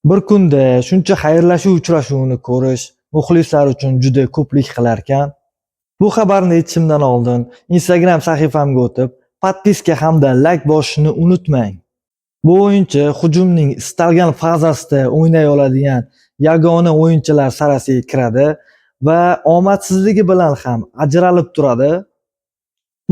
Bir kunda shuncha xayrlashuv uchrashuvini ko'rish muxlislar uchun juda ko'plik qilarkan. Bu xabarni aytishimdan oldin Instagram sahifamga o'tib, podpiska hamda like bosishni unutmang. Bu o'yinchi hujumning istalgan fazasida o'ynay oladigan yagona o'yinchilar sarasiga kiradi va omadsizligi bilan ham ajralib turadi.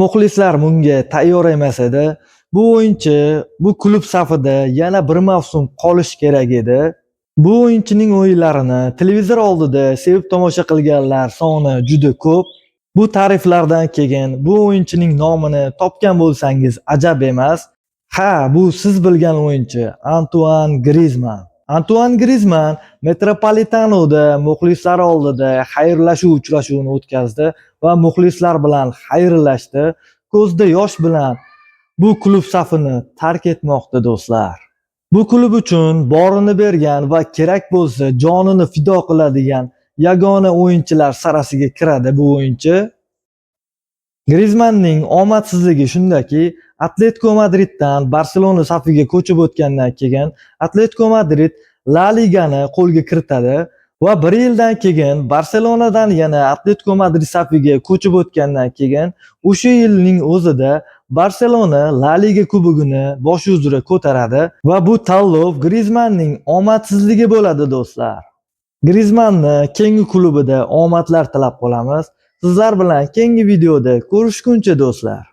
Muxlislar bunga tayyor emas edi. Bu o'yinchi bu klub safida yana bir mavsum qolish kerak edi. Bu o'yinchining o'yinlarini televizor oldida sevib tomosha qilganlar soni juda ko'p. Bu ta'riflardan keyin bu o'yinchining nomini topgan bo'lsangiz ajab emas. Ha, bu siz bilgan o'yinchi Antuan Grizman. Antuan Grizman Metropolitanoda muxlislar oldida xayrlashuv uchrashuvini o'tkazdi va muxlislar bilan xayrlashdi. Ko'zda yosh bilan bu klub safini tark etmoqda do'stlar. Bu klub uchun borini bergan va kerak bo'lsa jonini fido qiladigan yagona o'yinchilar sarasiga kiradi bu o'yinchi. Grizmanning omadsizligi shundaki, Atletico Madriddan Barselona safiga ko'chib o'tgandan keyin Atletico Madrid La Ligani qo'lga kiritadi va 1 yildan keyin Barselonadan yana Atletico Madrid safiga ko'chib o'tgandan keyin o'sha yilning o'zida Barselona La Liga kubogini bosh uzra ko'taradi va bu tanlov Grizmanning omadsizligi bo'ladi do'stlar. Grizmanni keyingi klubida omadlar tilab qolamiz. Sizlar bilan keyingi videoda ko'rishguncha do'stlar.